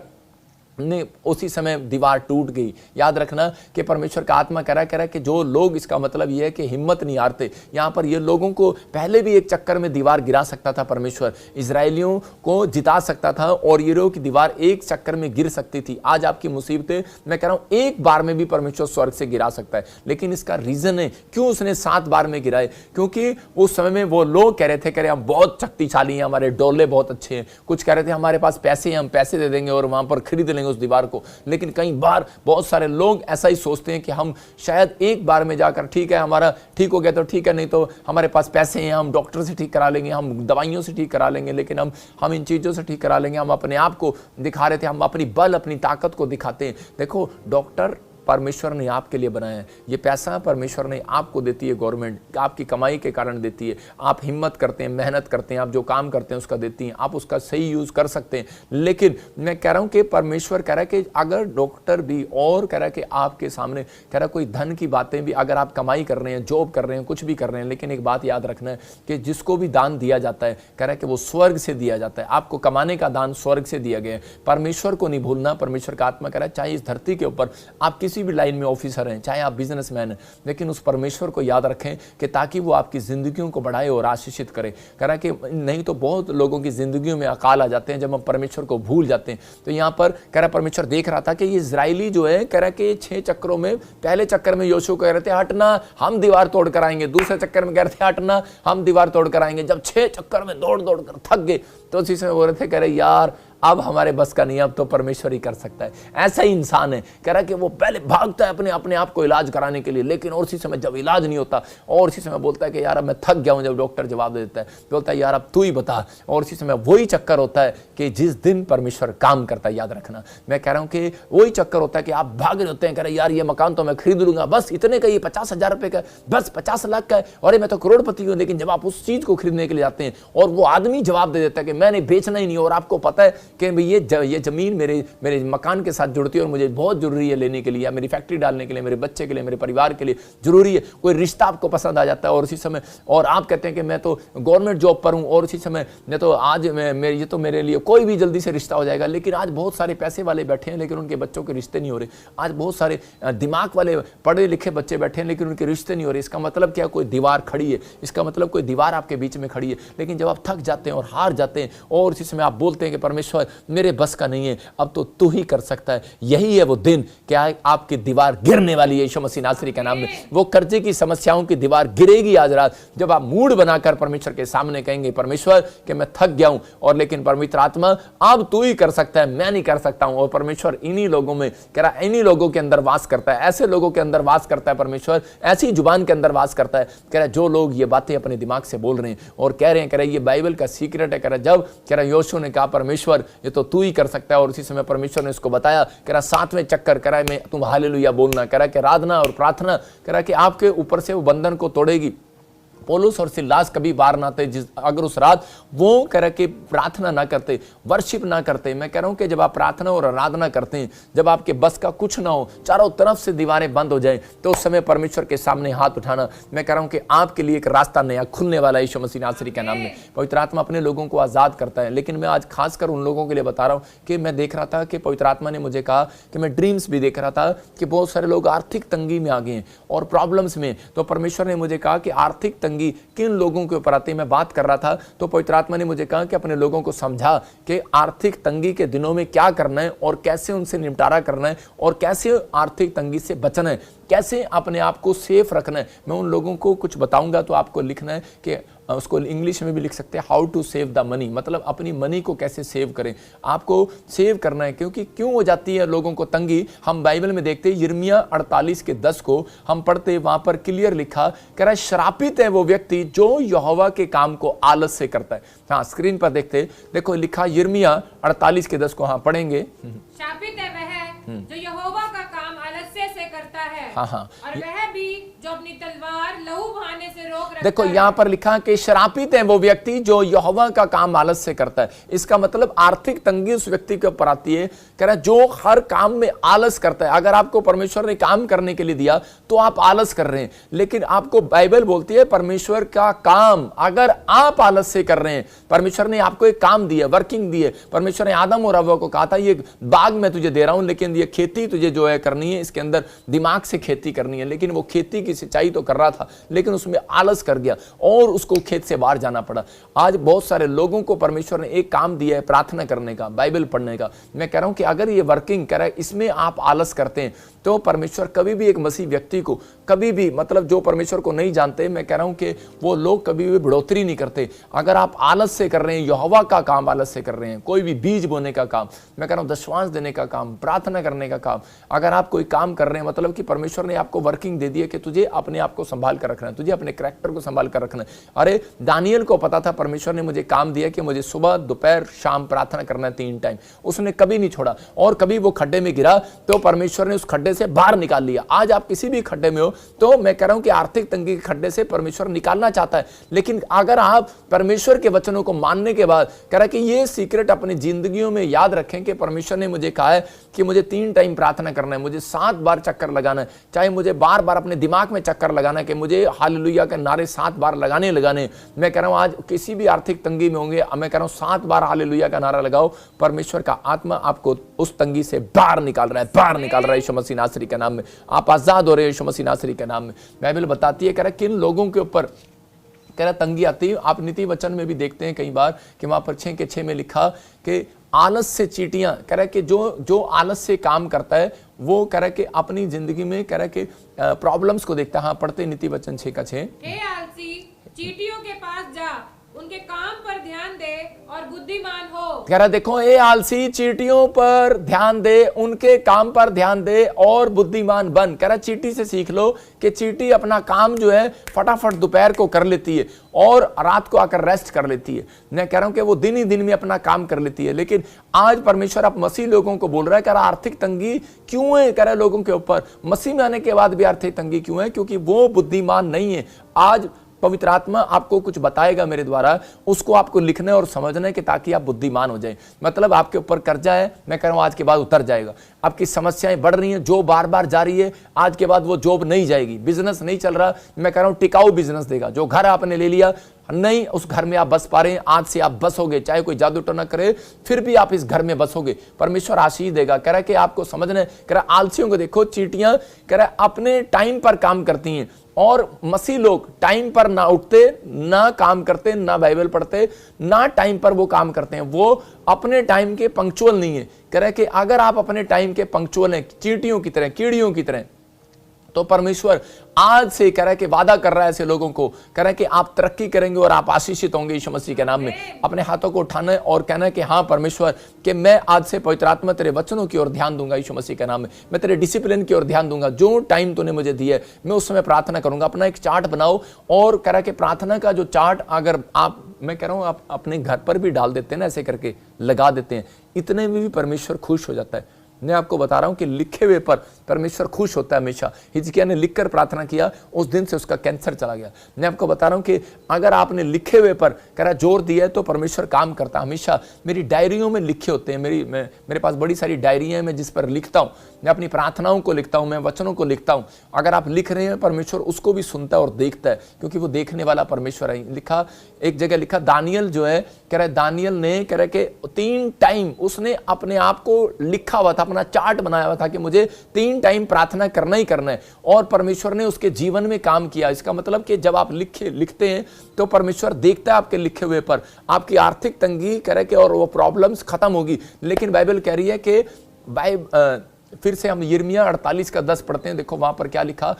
[SPEAKER 1] ने उसी समय दीवार टूट गई। याद रखना कि परमेश्वर का आत्मा कह रहा है कि जो लोग, इसका मतलब यह है कि हिम्मत नहीं हारते। यहां पर ये लोगों को पहले भी 1 चक्कर में दीवार गिरा सकता था परमेश्वर, इजरायलियों को जिता सकता था, और यरीहो की दीवार 1 चक्कर में गिर सकती थी। आज आपकी मुसीबतें मैं कह रहा हूं 1 बार में भी परमेश्वर स्वर्ग से गिरा सकता है, लेकिन इसका रीजन है क्यों उसने 7 बार में गिराए। क्योंकि उस समय में वो लोग कह रहे थे हम बहुत शक्तिशाली हैं, हमारे डोले बहुत अच्छे हैं, कुछ कह रहे थे हमारे पास पैसे हैं, हम पैसे दे देंगे और वहां पर खरीद लेंगे उस दीवार को। लेकिन कई बार बहुत सारे लोग ऐसा ही सोचते हैं कि हम शायद 1 बार में जाकर ठीक है, हमारा ठीक हो गया तो ठीक है, नहीं तो हमारे पास पैसे हैं, हम डॉक्टर से ठीक करा लेंगे, हम दवाइयों से ठीक करा लेंगे, लेकिन हम इन चीजों से ठीक करा लेंगे। हम अपने आप को दिखा रहे थे, हम अपनी बल, अपनी ताकत को दिखाते हैं। देखो डॉक्टर परमेश्वर ने आपके लिए बनाया है। ये पैसा परमेश्वर ने आपको देती है, गवर्नमेंट आपकी कमाई के कारण देती है। आप हिम्मत करते हैं, मेहनत करते हैं, आप जो काम करते हैं उसका देती हैं, आप उसका सही यूज कर सकते हैं। लेकिन मैं कह रहा हूं कि परमेश्वर कह रहा है कि अगर डॉक्टर भी और कह रहा है कि आपके सामने कह रहा है कोई धन की बातें भी, अगर आप कमाई कर रहे हैं, जॉब कर रहे हैं, कुछ भी कर रहे हैं, लेकिन एक बात याद रखना है कि जिसको भी दान दिया जाता है कह रहा है कि वो स्वर्ग से दिया जाता है। आपको कमाने का दान स्वर्ग से दिया गया है। परमेश्वर को नहीं भूलना। परमेश्वर का आत्मा कह रहा है चाहे इस धरती के ऊपर आप किसी भी लाइन में ऑफिसर हैं, चाहे आप बिजनेसमैन हैं, लेकिन उस परमेश्वर को याद रखें कि ताकि वो आपकी जिंदगियों को बढ़ाए और आशीषित करे। कह रहा है कि नहीं तो बहुत लोगों की जिंदगियों में अकाल आ जाते हैं जब हम परमेश्वर को भूल जाते हैं। तो यहाँ पर कह रहा परमेश्वर देख रहा था कि ये इजराइली जो है कह रहा कि 6 चक्रों में, पहले चक्कर में योशू कह रहे थे हटना हम दीवार तोड़ कर आएंगे, दूसरे चक्कर में कह रहे थे हटना हम दीवार तोड़ कर आएंगे। जब 6 चक्कर में दौड़ दौड़ कर थक गए तो उसी समय बोल रहे थे कह रहे यार अब हमारे बस का नहीं, अब तो परमेश्वर ही कर सकता है। ऐसा ही इंसान है कह रहा कि वो पहले भागता है अपने आप को इलाज कराने के लिए, लेकिन और उसी समय जब इलाज नहीं होता और उसी समय बोलता है कि यार अब मैं थक गया हूं। जब डॉक्टर जवाब दे देता है बोलता है यार अब तू ही बता, और उसी समय वही चक्कर होता है कि जिस दिन परमेश्वर काम करता है। याद रखना, मैं कह रहा हूं कि वही चक्कर होता है कि आप भाग रहे होते हैं, कह रहे यार ये मकान तो मैं खरीद लूंगा, बस इतने का, ये 50,000 रुपए का, बस 50 लाख का है, और मैं तो करोड़पति हूं। लेकिन जब आप उस चीज को खरीदने के लिए जाते हैं और वो आदमी जवाब दे देता है कि मैंने बेचना ही नहीं, और आपको पता है कि ये जमीन मेरे मकान के साथ जुड़ती है और मुझे बहुत जरूरी है लेने के लिए, या मेरी फैक्ट्री डालने के लिए, मेरे बच्चे के लिए, मेरे परिवार के लिए जरूरी है। कोई रिश्ता आपको पसंद आ जाता है और उसी समय, और आप कहते हैं कि मैं तो गवर्नमेंट जॉब पर हूं, और उसी समय मैं तो आज ये तो मेरे लिए कोई भी जल्दी से रिश्ता हो जाएगा। लेकिन आज बहुत सारे पैसे वाले बैठे हैं लेकिन उनके बच्चों के रिश्ते नहीं हो रहे। आज बहुत सारे दिमाग वाले पढ़े लिखे बच्चे बैठे हैं लेकिन उनके रिश्ते नहीं हो रहे। इसका मतलब क्या? कोई दीवार खड़ी है। इसका मतलब कोई दीवार आपके बीच में खड़ी है। लेकिन जब आप थक जाते हैं और हार जाते हैं और उसी समय आप बोलते हैं कि परमेश्वर मेरे बस का नहीं है, अब तो तू ही कर सकता है, यही है वो दिन क्या आपकी दीवार गिरने वाली है यीशु मसीह नासरी के नाम में। वो कर्जे की समस्याओं की दीवार गिरेगी आज रात, जब आप मूड बनाकर परमेश्वर के सामने कहेंगे परमेश्वर कि मैं थक गया हूं, और लेकिन पवित्र आत्मा अब तू ही कर सकता है, मैं नहीं कर सकता हूं। और परमेश्वर इन्हीं लोगों में कह रहा, इन्हीं लोगों के अंदर वास करता है, ऐसे लोगों के अंदर वास करता है परमेश्वर, ऐसी जुबान के अंदर वास करता है। कह रहा जो लोग ये बातें अपने दिमाग से बोल रहे हैं और कह रहे हैं, कह रहा ये बाइबल का सीक्रेट है। कह रहा जब कह रहा योशू ने कहा परमेश्वर ये तो तू ही कर सकता है, और उसी समय परमेश्वर ने इसको बताया, कह रहा 7वें चक्कर कह रहा मैं तुम हालेलुया बोलना, कह रहा कि आराधना और प्रार्थना कह रहा कि आपके ऊपर से वो बंधन को तोड़ेगी। पौलुस और सिलास कभी बाहर ना आते अगर उस रात वो कह रहा कि प्रार्थना ना करते, वर्शिप ना करते। मैं कह रहा हूं कि जब आप प्रार्थना और आराधना करते हैं, जब आपके बस का कुछ ना हो, चारों तरफ से दीवारें बंद हो जाएं, तो उस समय परमेश्वर के सामने हाथ उठाना। मैं कह रहा हूं कि आपके लिए एक रास्ता नया खुलने वाला है यीशु मसीह नासरी के नाम में। पवित्र आत्मा अपने लोगों को आजाद करता है। लेकिन मैं आज खासकर उन लोगों के लिए बता रहा हूं कि मैं देख रहा था कि पवित्र आत्मा ने मुझे कहा कि मैं ड्रीम्स भी देख रहा था कि बहुत सारे लोग आर्थिक तंगी में आ गए हैं और प्रॉब्लम्स में। तो परमेश्वर ने मुझे कहा कि आर्थिक तंगी किन लोगों के ऊपर आती है। मैं बात कर रहा था तो पवित्र आत्मा ने मुझे कहा कि अपने लोगों को समझा कि आर्थिक तंगी के दिनों में क्या करना है और कैसे उनसे निपटारा करना है और कैसे आर्थिक तंगी से बचना है, कैसे अपने आप को सेफ रखना है। मैं उन लोगों को कुछ बताऊंगा तो आपको लिखना है कि उसको इंग्लिश में भी लिख सकते हैं, how to save the money, मतलब अपनी मनी को कैसे सेव करें। आपको सेव करना है क्योंकि क्यों हो जाती है लोगों को तंगी। हम बाइबल में देखते हैं यिर्मयाह 48:10 को हम पढ़ते, वहां पर क्लियर लिखा, कह रहा है श्रापित है वो व्यक्ति जो यहोवा के काम को आलस से करता है। हाँ, स्क्रीन पर देखते, देखो लिखा यिर्मयाह 48:10 को, हाँ पढ़ेंगे।
[SPEAKER 2] श्रापित है वह जो यहोवा का काम आलस्य से करता है,
[SPEAKER 1] हाँ,
[SPEAKER 2] और वह भी जो अपनी तलवार लहू बहाने से रोक रखता
[SPEAKER 1] देखो
[SPEAKER 2] है।
[SPEAKER 1] यहाँ पर लिखा कि श्रापित है वो व्यक्ति जो यहोवा का काम आलस से करता है। इसका मतलब आर्थिक तंगी उस व्यक्ति के ऊपर आती है, कह रहा है जो हर काम में आलस करता है। अगर आपको परमेश्वर ने काम करने के लिए दिया तो आप आलस कर रहे हैं, लेकिन आपको बाइबल बोलती है परमेश्वर का काम अगर आप आलस से कर रहे हैं, परमेश्वर ने आपको एक काम दिया, वर्किंग दी है। परमेश्वर ने आदम और हव्वा को कहा था ये बाग मैं तुझे दे रहा हूं, लेकिन ये खेती तुझे जो है करनी है, इसके अंदर दिमाग से खेती करनी है। लेकिन वो खेती की सिंचाई तो कर रहा था लेकिन उसमें आलस कर गया और उसको खेत से बाहर जाना पड़ा। आज बहुत सारे लोगों को परमेश्वर ने एक काम दिया है प्रार्थना करने का, बाइबल पढ़ने का। मैं कह रहा हूं कि अगर ये वर्किंग कर रहा है, इसमें आप आलस करते हैं तो परमेश्वर कभी भी एक मसीह व्यक्ति को कभी भी, मतलब जो परमेश्वर को नहीं जानते, मैं कह रहा हूं कि वो लोग कभी भी बढ़ोतरी नहीं करते। अगर आप आलस से कर रहे हैं, यहोवा का काम आलस से कर रहे हैं, कोई भी बीज बोने का काम, मैं कह रहा हूं दशवांश देने का काम, प्रार्थना करने का काम, अगर आप कोई काम कर रहे हैं, मतलब कि परमेश्वर ने आपको वर्किंग दे दी है कि तुझे अपने आप को संभाल कर रखना है, तुझे अपने कैरेक्टर को संभाल कर रखना है। अरे दानियल को पता था, परमेश्वर ने मुझे काम दिया कि मुझे सुबह दोपहर शाम प्रार्थना करना है 3 टाइम। उसने कभी नहीं छोड़ा, और कभी वो खड्डे में गिरा तो परमेश्वर ने उस खड्डे से बाहर निकाल लिया। आज आप किसी भी खड्डे में हो तो मैं कह रहा हूं कि आर्थिक तंगी के खड्डे से परमेश्वर निकालना चाहता है। लेकिन अगर आप परमेश्वर के वचनों को मानने के बाद कह रहा कि ये सीक्रेट अपनी जिंदगियों में याद रखें कि परमेश्वर ने मुझे कहा है कि मुझे 3 टाइम प्रार्थना करना है, मुझे 7 बार चक्कर लगाना है, चाहे मुझे बार बार अपने दिमाग में चक्कर लगाना है कि मुझे हालेलुया के नारे 7 बार लगाने। मैं कह रहा हूं आज किसी भी आर्थिक तंगी में होंगे, मैं कह रहा हूं 7 बार हालेलुया का नारा लगाओ। परमेश्वर का आत्मा आपको उस तंगी से बाहर निकाल रहा है, बाहर निकाल रहा है यीशु मसीह नासरी के नाम में। आप आजाद हो रहे हैं यीशु मसीह नासरी के नाम में। बाइबल बताती है कह रहा किन लोगों के ऊपर कह रहा तंगी आती है। आप नीति वचन में भी देखते हैं कई बार कि वहां पर 6:6 में लिखा कि आलस से चींटियां, कह रहा कि जो आलस से काम करता है वो कह रहा कि अपनी जिंदगी में कह रहा कि प्रॉब्लम्स को देखता है। हाँ, पढ़ते नीति वचन 6:6।
[SPEAKER 2] हे आलसी, चींटियों के पास जा, उनके काम पर ध्यान दे और बुद्धिमान हो।
[SPEAKER 1] कह रहा देखो ए आलसी, चींटियों पर ध्यान दे, उनके काम पर ध्यान दे और बुद्धिमान बन। कह रहा चींटी से सीख लो कि चींटी अपना काम जो है फटाफट दोपहर को कर लेती है और रात को आकर रेस्ट कर लेती है। मैं कह रहा हूं कि वो दिन ही दिन में अपना काम कर लेती है। लेकिन आज परमेश्वर आप मसीह लोगों को बोल रहा है, कह रहा आर्थिक तंगी क्यों है, कह रहा लोगों के ऊपर। मसीह में आने के बाद भी आर्थिक तंगी क्यों है? क्योंकि वो बुद्धिमान नहीं है। आज पवित्र आत्मा आपको कुछ बताएगा मेरे द्वारा, उसको आपको लिखना है और समझना है कि ताकि आप बुद्धिमान हो जाए। मतलब आपके ऊपर कर्जा है, मैं कह रहा हूं आज के बाद उतर जाएगा। आपकी समस्याएं बढ़ रही हैं, जॉब बार बार जा रही है, आज के बाद वो जॉब नहीं जाएगी। बिजनेस नहीं चल रहा, मैं कह रहा हूं टिकाऊ बिजनेस देगा। जो घर आपने ले लिया नहीं, उस घर में आप बस पा रहे हैं, आज से आप बसोगे, चाहे कोई जादू टोना करे फिर भी आप इस घर में बसोगे। परमेश्वर आशीष देगा। कह रहा है कि आपको समझना है। कह रहा आलसियों को देखो, चींटियां कह रहा अपने टाइम पर काम करती हैं और मसीह लोग टाइम पर ना उठते, ना काम करते, ना बाइबल पढ़ते, ना टाइम पर वो काम करते हैं। वो अपने टाइम के पंक्चुअल नहीं है। कह रहा है कि अगर आप अपने टाइम के पंक्चुअल हैं, चींटियों की तरह, कीड़ियों की तरह, तो परमेश्वर आज से कह रहा है कि वादा कर रहा है ऐसे लोगों को। कह रहा है कि आप तरक्की करेंगे और आप आशीषित होंगे यीशु मसीह के नाम में। अपने हाथों को उठाना है और कहना है कि हाँ परमेश्वर, कि मैं आज से पवित्र आत्मा तेरे वचनों की ओर ध्यान दूंगा यीशु मसीह के नाम में। मैं तेरे डिसिप्लिन की ओर ध्यान दूंगा। जो टाइम तूने मुझे दिया है मैं उस समय प्रार्थना करूंगा। अपना एक चार्ट बनाओ और कह रहा है कि प्रार्थना का जो चार्ट अगर आप, मैं कह रहा हूं आप अपने घर पर भी डाल देते हैं ना, ऐसे करके लगा देते हैं, इतने में भी परमेश्वर खुश हो जाता है। मैं आपको बता रहा हूं कि लिखे हुए पर परमेश्वर खुश होता है हमेशा। हिजकिय्याह ने लिखकर प्रार्थना किया, उस दिन से उसका कैंसर चला गया। मैं आपको बता रहा हूं कि अगर आपने लिखे हुए पर कह रहा जोर दिया है तो परमेश्वर काम करता है। हमेशा मेरी डायरियों में लिखे होते हैं, मेरे पास बड़ी सारी डायरियां हैं मैं जिस पर लिखता हूं। मैं अपनी प्रार्थनाओं को लिखता हूं, मैं वचनों को लिखता हूं। अगर आप लिख रहे हैं, परमेश्वर उसको भी सुनता है और देखता है, क्योंकि वो देखने वाला परमेश्वर है। लिखा एक जगह लिखा, दानियल जो है कह रहा है, दानियल ने कह रहा है कि 3 टाइम उसने अपने आप को लिखा हुआ था, अपना चार्ट बनाया हुआ था कि मुझे 3 टाइम प्रार्थना करना ही करना है, और परमेश्वर ने उसके जीवन में काम किया। इसका मतलब कि जब आप लिखते हैं तो परमेश्वर देखता है आपके लिखे हुए पर। आपकी आर्थिक तंगी कह रहे कि और वो प्रॉब्लम्स खत्म होगी। लेकिन बाइबल कह रही है कि फिर से हम यिर्मयाह 48:10 पढ़ते हैं। देखो वहां पर क्या लिखा,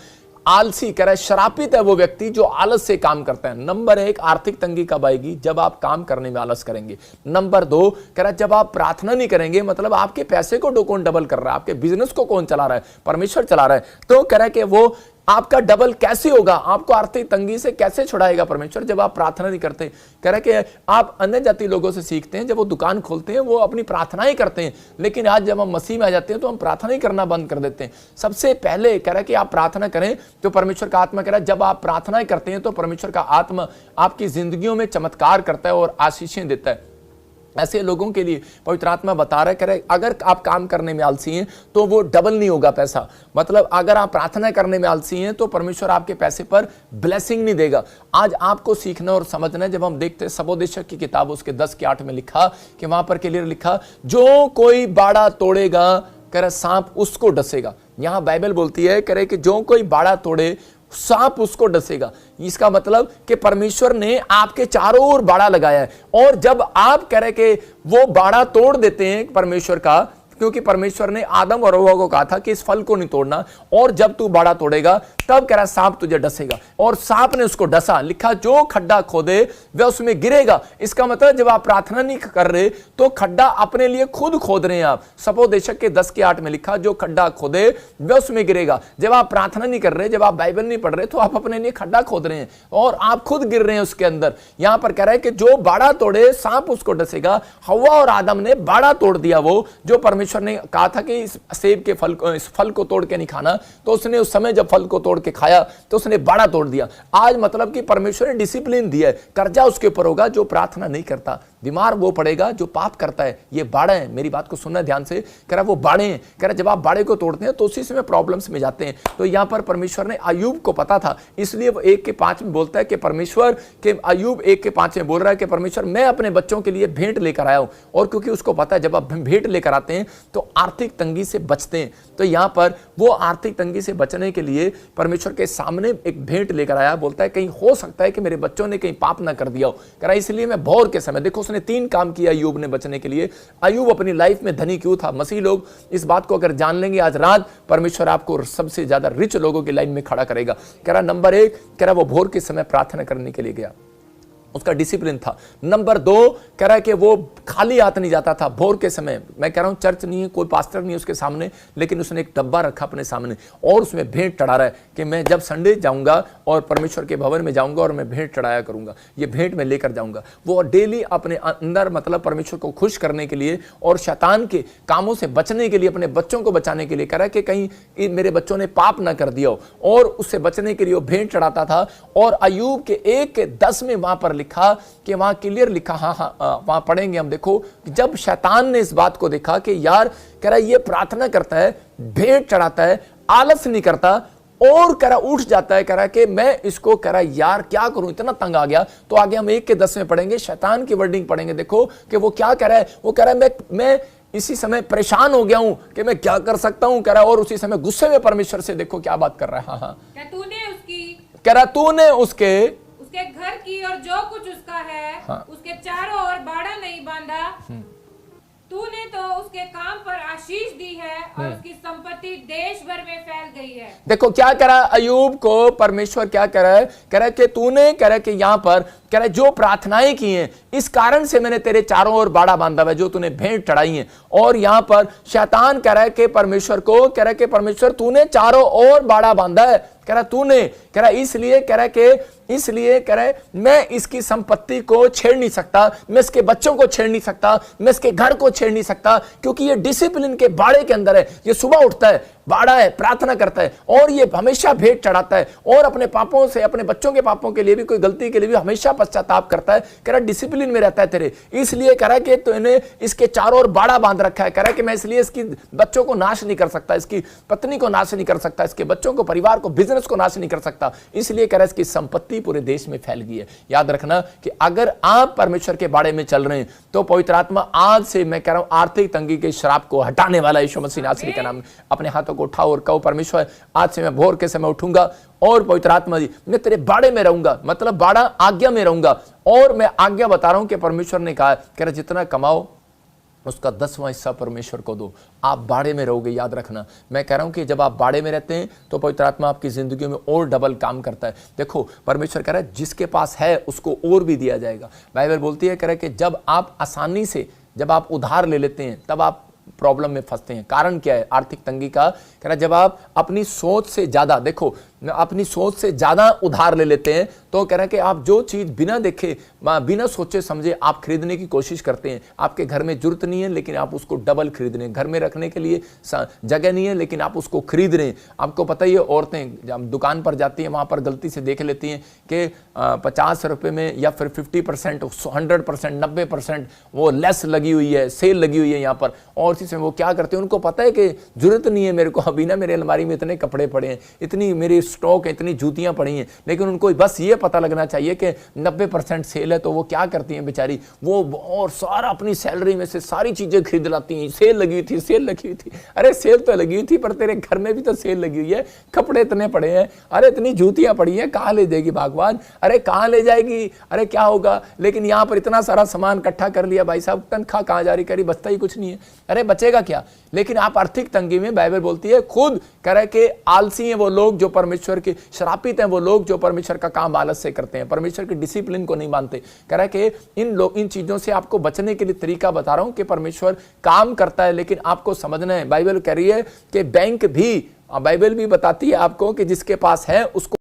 [SPEAKER 1] आलसी कह रहा है, श्रापित है वो व्यक्ति जो आलस से काम करता है। नंबर 1, आर्थिक तंगी कब आएगी? जब आप काम करने में आलस करेंगे। नंबर 2 कह रहा है, जब आप प्रार्थना नहीं करेंगे। मतलब आपके पैसे को कौन डबल कर रहा है? आपके बिजनेस को कौन चला रहा है? परमेश्वर चला रहा है। तो कह रहा है कि वो आपका डबल कैसे होगा? आपको आर्थिक तंगी से कैसे छुड़ाएगा परमेश्वर जब आप प्रार्थना नहीं करते? कह रहा है कि आप अन्य जाति लोगों से सीखते हैं, जब वो दुकान खोलते हैं वो अपनी प्रार्थनाएं करते हैं, लेकिन आज जब हम मसीह में आ जाते हैं तो हम प्रार्थना ही करना बंद कर देते हैं। सबसे पहले कह रहा है कि आप प्रार्थना करें तो परमेश्वर का आत्मा कह रहा है, जब आप प्रार्थनाएं करते हैं तो परमेश्वर का आत्मा आपकी जिंदगियों में चमत्कार करता है और आशीषें देता है। ऐसे लोगों के लिए पवित्र आत्मा बता रहा है, कह रहा है अगर आप काम करने में आलसी हैं तो वो डबल नहीं होगा पैसा। मतलब अगर आप प्रार्थना करने में आलसी हैं तो परमेश्वर आपके पैसे पर ब्लेसिंग नहीं देगा। आज आपको सीखना और समझना है। जब हम देखते हैं सबोदेशक की किताब उसके 10:8 में लिखा कि वहां पर क्लियर लिखा, जो कोई बाड़ा तोड़ेगा कह रहा सांप उसको डसेगा। यहां बाइबल बोलती है कह रहे कि जो कोई बाड़ा तोड़े सांप उसको डसेगा। इसका मतलब कि परमेश्वर ने आपके चारों ओर बाड़ा लगाया है, और जब आप कह रहे कि वो बाड़ा तोड़ देते हैं परमेश्वर का, क्योंकि परमेश्वर ने आदम और हव्वा को कहा था कि इस फल को नहीं तोड़ना, और जब तू बाड़ा तोड़ेगा तब कह रहा सांप तुझे डसेगा। और सांप ने उसको डसा, लिखा जो खड्डा खोदे वह उसमें गिरेगा। इसका मतलब जब आप प्रार्थना नहीं कर रहे तो खड्डा अपने लिए खुद खोद रहे हैं आप। सपोदेशक के 10:8 में लिखा जो खड्डा खोदे वह उसमें गिरेगा। जब आप प्रार्थना नहीं कर रहे, जब आप बाइबल नहीं पढ़ रहे, तो आप अपने लिए खड्डा खोद रहे हैं और आप खुद गिर रहे हैं उसके अंदर। यहां पर कह रहा है कि जो बाड़ा तोड़े सांप उसको डसेगा। हव्वा और आदम ने बाड़ा तोड़ दिया, वो जो परमेश्वर ने कहा था कि इस सेब के फल को, इस फल को तोड़ के नहीं खाना, तो उसने उस समय जब फल को तोड़ के खाया तो उसने बाड़ा तोड़ दिया। आज मतलब कि परमेश्वर ने डिसिप्लिन दिया है, कर्जा उसके ऊपर होगा जो प्रार्थना नहीं करता, बीमार वो पड़ेगा जो पाप करता है। ये बाड़े हैं, मेरी बात को सुनना ध्यान से। कह रहा वो बाड़े हैं, कह रहा जब आप बाड़े को तोड़ते हैं तो उसी समय प्रॉब्लम्स में जाते हैं। तो यहां पर परमेश्वर ने अय्यूब को पता था, इसलिए वो 1:5 में बोलता है कि परमेश्वर के, अय्यूब 1:5 में बोल रहा है कि परमेश्वर मैं अपने बच्चों के लिए भेंट लेकर आया हूं। और क्योंकि उसको पता है जब आप भेंट लेकर आते हैं तो आर्थिक तंगी से बचते हैं, तो यहां पर वो आर्थिक तंगी से बचने के लिए परमेश्वर के सामने एक भेंट लेकर आया। बोलता है कहीं हो सकता है कि मेरे बच्चों ने कहीं पाप ना कर दिया हो। कह रहा इसलिए मैं भोर के समय, देखो उसने 3 काम किया अय्यूब ने बचने के लिए। अय्यूब अपनी लाइफ में धनी क्यों था? मसीह लोग इस बात को अगर जान लेंगे आज रात, परमेश्वर आपको सबसे ज्यादा रिच लोगों की लाइन में खड़ा करेगा। कह रहा नंबर 1, कह रहा वो भोर के समय प्रार्थना करने के लिए गया, उसका डिसिप्लिन था। नंबर 2, कह रहा है कि वो खाली हाथ नहीं जाता था भोर के समय। मैं कह रहा हूं चर्च नहीं है, कोई पास्टर नहीं है उसके सामने, लेकिन उसने एक डब्बा रखा अपने सामने और उसमें भेंट चढ़ा रहा है कि मैं जब संडे जाऊंगा और परमेश्वर के भवन में जाऊंगा और मैं भेंट चढ़ाया करूंगा, ये भेंट में लेकर जाऊंगा। वो डेली अपने अंदर मतलब परमेश्वर को खुश करने के लिए और शैतान के कामों से बचने के लिए, अपने बच्चों को बचाने के लिए, कह रहा है कि कहीं मेरे बच्चों ने पाप ना कर दिया हो, और उससे बचने के लिए वो भेंट चढ़ाता था। और अय्यूब के 1:10 में वहां पर लिखा कि वहां क्लियर लिखा, वहां पढ़ेंगे हम, देखो जब शैतान ने इस बात को देखा कि यार कह रहा ये प्रार्थना करता है, भेंट चढ़ाता है, आलस नहीं करता, और कह रहा उठ जाता है, कह रहा कि मैं इसको, कह रहा यार क्या करूं, इतना तंग आ गया। तो आगे हम 1:10 में पढ़ेंगे, शैतान की वर्डिंग पढ़ेंगे। देखो कि वो क्या कह रहा है, वो कह रहा है मैं इसी समय परेशान हो गया हूं कि मैं क्या कर सकता हूं, कह रहा, और उसी समय गुस्से में परमेश्वर से देखो क्या बात कर रहा है। हाँ, कह रहा तूने उसके
[SPEAKER 2] घर की और जो कुछ उसका है, हाँ, उसके चारों ओर बाड़ा नहीं बांधा, तूने तो उसके काम पर आशीष दी है और उसकी संपत्ति देश भर में फैल गई है। देखो क्या कह रहा है अय्यूब को परमेश्वर, क्या कह रहा है, कह रहा है कि तूने, कह रहा है कि यहाँ पर कह रहा है जो प्रार्थनाएं की हैं इस कारण से मैंने तेरे चारों ओर बाड़ा बांधा है, जो तूने भेंट चढ़ाई है। और यहाँ पर शैतान कह रहा है कि परमेश्वर को, कह रहा है कि परमेश्वर तूने चारों ओर बाड़ा बांधा है, कह रहा तूने, कह रहा इसलिए, कह रहा कि इसलिए कह रहा है मैं इसकी संपत्ति को छेड़ नहीं सकता, मैं इसके बच्चों को छेड़ नहीं सकता, मैं इसके घर को छेड़ नहीं सकता, क्योंकि ये डिसिप्लिन के बाड़े के अंदर है। ये सुबह उठता है, बाड़ा है, प्रार्थना करता है, और ये हमेशा भेंट चढ़ाता है, और अपने पापों से, अपने बच्चों के पापों के लिए भी, कोई गलती के लिए भी हमेशा पश्चाताप करता है। कह रहा डिसिप्लिन में रहता है तेरे, इसलिए कह रहा कि तूने इसके चारों ओर बाड़ा बांध रखा है। कह रहा कि मैं इसलिए इसकी बच्चों को नाश नहीं कर सकता, इसकी पत्नी को नाश नहीं कर सकता, इसके बच्चों को, परिवार को, बिजनेस को नाश नहीं कर सकता, इसलिए कह रहा इसकी संपत्ति पूरे देश में फैल गई है। याद रखना कि अगर आप परमेश्वर के बाड़े में चल रहे हैं तो पवित्र आत्मा आज से, मैं कह रहा हूं, आर्थिक तंगी के श्राप को हटाने वाला यीशु मसीह नासरी के नाम में। अपने हाथों को उठाओ और कहो परमेश्वर आज से मैं भोर के समय उठूंगा और पवित्र आत्मा जी मैं तेरे बाड़े में रहूंगा, मतलब बाड़ा आज्ञा में रहूंगा, और मैं आज्ञा बता रहा हूं कि परमेश्वर ने कहा, कह रहा जितना कमाओ उसका 10वां हिस्सा परमेश्वर को दो। आप बाड़े में रहोगे, याद रखना। मैं कह रहा हूं कि जब आप बाड़े में रहते हैं तो पवित्र आत्मा आपकी जिंदगी में और डबल काम करता है। देखो परमेश्वर कह रहा है जिसके पास है उसको और भी दिया जाएगा। बाइबल बोलती है, कह रहा है कि जब आप आसानी से, जब आप उधार ले लेते हैं तब आप प्रॉब्लम में फंसते हैं। कारण क्या है आर्थिक तंगी का? कह रहा जब आप अपनी सोच से ज्यादा, देखो अपनी सोच से ज्यादा उधार ले लेते हैं तो कह रहा है कि आप जो चीज बिना देखे, बिना सोचे समझे आप खरीदने की कोशिश करते हैं। आपके घर में जरूरत नहीं है लेकिन आप उसको डबल खरीद रहे हैं, घर में रखने के लिए जगह नहीं है लेकिन आप उसको खरीद रहे हैं। आपको पता ही है, औरतें जब दुकान पर जाती हैं वहां पर गलती से देख लेती हैं कि 50 रुपए में या फिर 50%, 100%, 90% वो लेस लगी हुई है, सेल लगी हुई है यहाँ पर, और इसी से वो क्या करते हैं, उनको पता है कि जरूरत नहीं है मेरे को, अभी ना मेरे अलमारी में इतने कपड़े पड़े हैं, इतनी मेरी स्टॉक है, इतनी जूतियां पड़ी हैं, लेकिन उनको बस ये पता लगना चाहिए कि 90% सेल है। तो वो क्या करती हैं बेचारी, वो और सारा अपनी सैलरी में से सारी चीजें खरीद लाती हैं। सेल लगी हुई थी, सेल लगी हुई थी, अरे सेल तो लगी हुई थी पर तेरे घर में भी तो सेल लगी हुई है, कपड़े इतने पड़े हैं, अरे इतनी जूतियां पड़ी हैं, कहाँ ले जाएगी भगवान, अरे कहाँ ले जाएगी, अरे क्या होगा। लेकिन यहाँ पर इतना सारा सामान इकट्ठा कर लिया, भाई साहब तनख्वाह कहाँ जारी करी, बचता ही कुछ नहीं है, अरे बचेगा क्या। लेकिन आप आर्थिक तंगी में, बाइबल बोलती है खुद कह रहे कि आलसी हैं वो लोग जो परमेश्वर
[SPEAKER 1] परमेश्वर के श्रापित हैं वो लोग जो परमेश्वर का काम आलस से करते हैं, परमेश्वर के डिसिप्लिन को नहीं मानते। कह रहा है कि इन चीजों से आपको बचने के लिए तरीका बता रहा हूं कि परमेश्वर काम करता है, लेकिन आपको समझना है। बाइबल कह रही है कि बैंक भी, बाइबल भी बताती है आपको कि जिसके पास है उसको